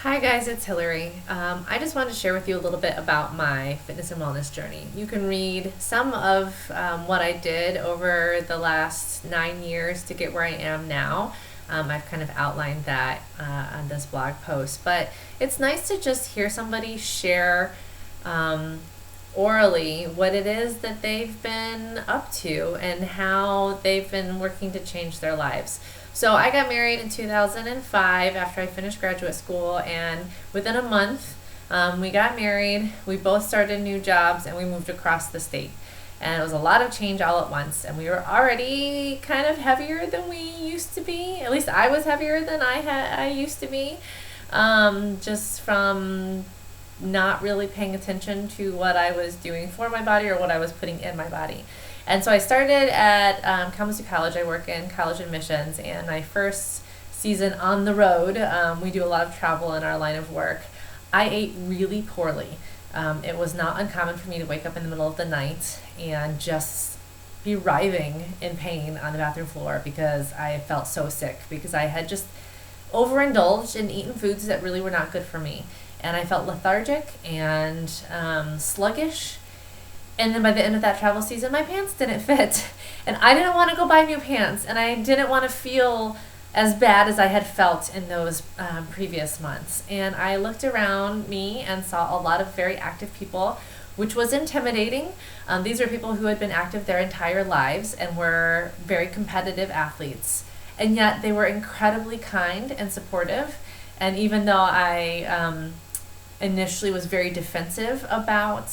Hi guys, it's Hillary. I just wanted to share with you a little bit about my fitness and wellness journey. You can read some of what I did over the last 9 years to get where I am now. I've kind of outlined that on this blog post, but it's nice to just hear somebody share orally what it is that they've been up to and how they've been working to change their lives. So I got married in 2005 after I finished graduate school, and within a month, we got married. We both started new jobs, and we moved across the state. And it was a lot of change all at once, and we were already kind of heavier than we used to be. At least I was heavier than I used to be, just from not really paying attention to what I was doing for my body or what I was putting in my body. And so I started at Kalamazoo College. I work in college admissions, and my first season on the road, we do a lot of travel in our line of work. I ate really poorly. It was not uncommon for me to wake up in the middle of the night and just be writhing in pain on the bathroom floor because I felt so sick, because I had just overindulged and eaten foods that really were not good for me. And I felt lethargic and sluggish. And then by the end of that travel season, my pants didn't fit. And I didn't want to go buy new pants. And I didn't want to feel as bad as I had felt in those previous months. And I looked around me and saw a lot of very active people, which was intimidating. These were people who had been active their entire lives and were very competitive athletes. And yet they were incredibly kind and supportive. And even though I initially was very defensive about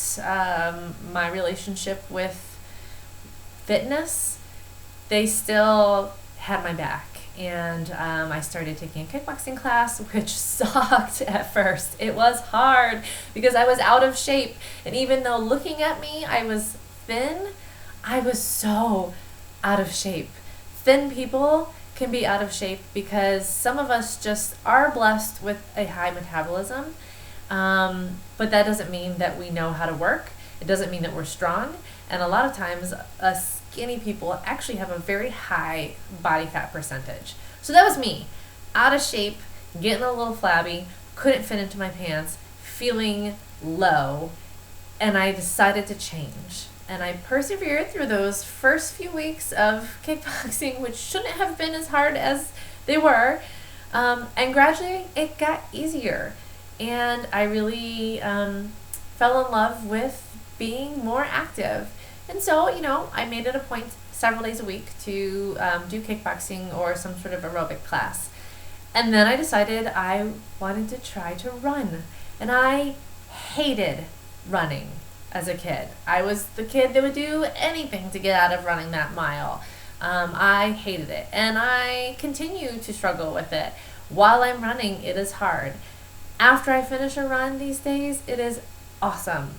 my relationship with fitness, they still had my back. And I started taking a kickboxing class, which sucked at first. It was hard because I was out of shape. And even though looking at me, I was thin, I was so out of shape. Thin people can be out of shape because some of us just are blessed with a high metabolism. But that doesn't mean that we know how to work. It doesn't mean that we're strong. And a lot of times, us skinny people actually have a very high body fat percentage. So that was me, out of shape, getting a little flabby, couldn't fit into my pants, feeling low, and I decided to change. And I persevered through those first few weeks of kickboxing, which shouldn't have been as hard as they were. And gradually, it got easier. And I really fell in love with being more active. And so, I made it a point several days a week to do kickboxing or some sort of aerobic class. And then I decided I wanted to try to run. And I hated running as a kid. I was the kid that would do anything to get out of running that mile. I hated it. And I continue to struggle with it. While I'm running, it is hard. After I finish a run these days, it is awesome.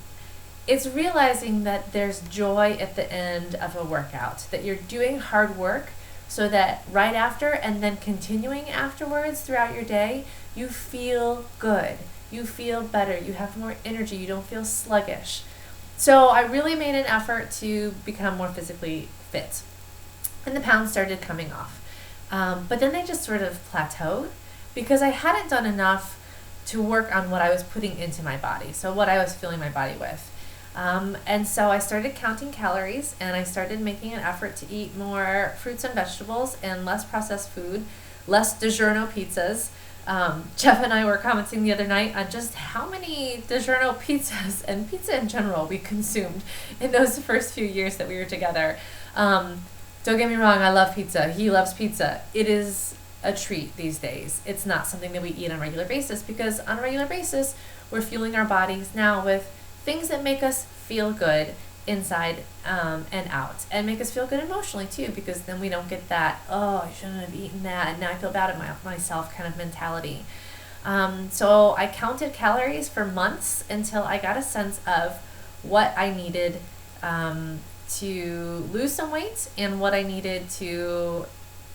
It's realizing that there's joy at the end of a workout, that you're doing hard work so that right after and then continuing afterwards throughout your day, you feel good. You feel better. You have more energy. You don't feel sluggish. So I really made an effort to become more physically fit. And the pounds started coming off. But then they just sort of plateaued because I hadn't done enough to work on what I was putting into my body, so what I was filling my body with. And so I started counting calories, and I started making an effort to eat more fruits and vegetables and less processed food, less DiGiorno pizzas. Jeff and I were commenting the other night on just how many DiGiorno pizzas and pizza in general we consumed in those first few years that we were together. Don't get me wrong, I love pizza. He loves pizza. It is a treat these days. It's not something that we eat on a regular basis because on a regular basis, we're fueling our bodies now with things that make us feel good inside and out, and make us feel good emotionally too, because then we don't get that, oh, I shouldn't have eaten that, and now I feel bad at myself kind of mentality. So I counted calories for months until I got a sense of what I needed to lose some weight and what I needed to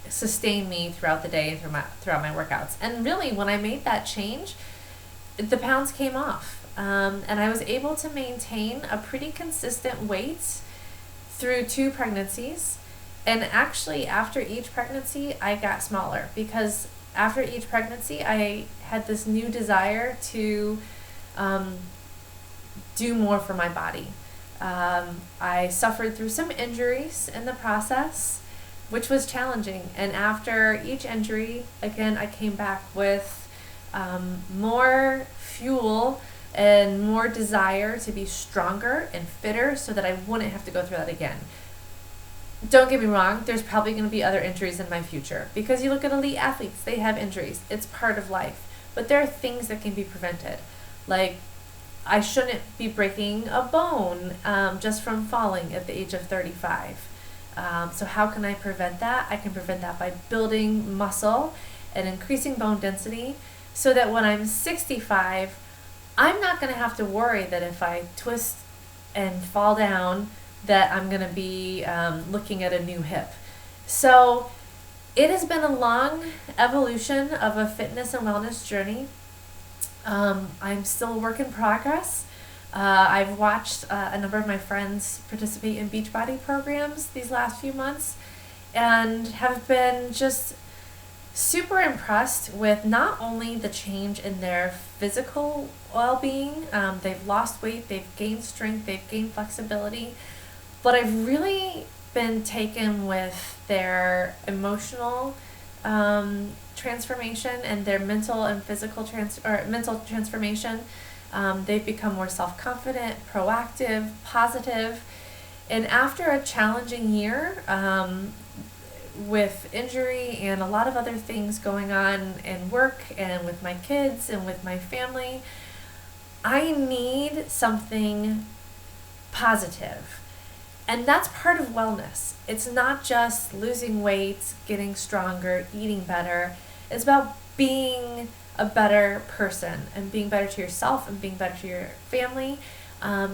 sustain me throughout the day and throughout my workouts. And really, when I made that change, the pounds came off. And I was able to maintain a pretty consistent weight through 2 pregnancies. And actually, after each pregnancy, I got smaller because after each pregnancy, I had this new desire to do more for my body. I suffered through some injuries in the process, which was challenging. And after each injury, again, I came back with more fuel and more desire to be stronger and fitter so that I wouldn't have to go through that again. Don't get me wrong, there's probably going to be other injuries in my future, because you look at elite athletes, they have injuries. It's part of life. But there are things that can be prevented. Like, I shouldn't be breaking a bone just from falling at the age of 35. So how can I prevent that? I can prevent that by building muscle and increasing bone density so that when I'm 65, I'm not going to have to worry that if I twist and fall down that I'm going to be looking at a new hip. So it has been a long evolution of a fitness and wellness journey. I'm still a work in progress. I've watched a number of my friends participate in Beachbody programs these last few months and have been just super impressed with not only the change in their physical well-being, they've lost weight, they've gained strength, they've gained flexibility, but I've really been taken with their emotional transformation and their mental and physical mental transformation. They've become more self-confident, proactive, positive. And after a challenging year with injury and a lot of other things going on in work and with my kids and with my family, I need something positive. And that's part of wellness. It's not just losing weight, getting stronger, eating better. It's about being a better person and being better to yourself and being better to your family,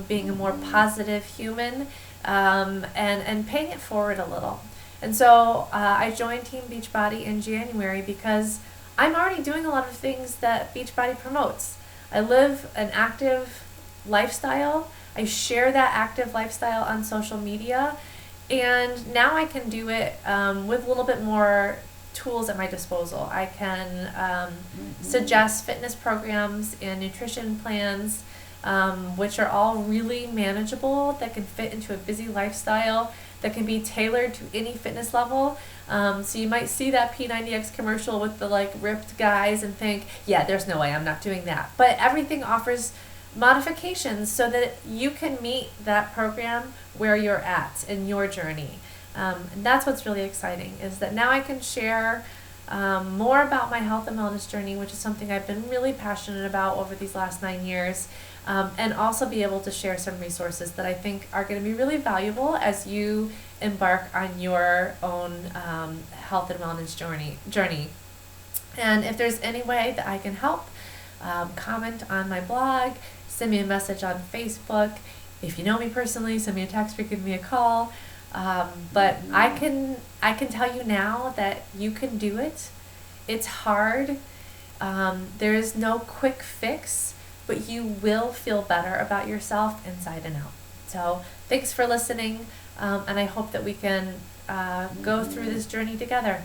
being a more positive human, and paying it forward a little. And so I joined Team Beachbody in January because I'm already doing a lot of things that Beachbody promotes. I live an active lifestyle. I share that active lifestyle on social media, and now I can do it with a little bit more tools at my disposal. I can suggest fitness programs and nutrition plans, which are all really manageable, that can fit into a busy lifestyle, that can be tailored to any fitness level. So you might see that P90X commercial with the ripped guys and think, yeah, there's no way, I'm not doing that. But everything offers modifications so that you can meet that program where you're at in your journey. And that's what's really exciting, is that now I can share more about my health and wellness journey, which is something I've been really passionate about over these last 9 years, and also be able to share some resources that I think are going to be really valuable as you embark on your own health and wellness journey. And if there's any way that I can help, comment on my blog, send me a message on Facebook. If you know me personally, send me a text or give me a call. But I can tell you now that you can do it. It's hard. There is no quick fix, but you will feel better about yourself inside and out. So thanks for listening, and I hope that we can go through this journey together.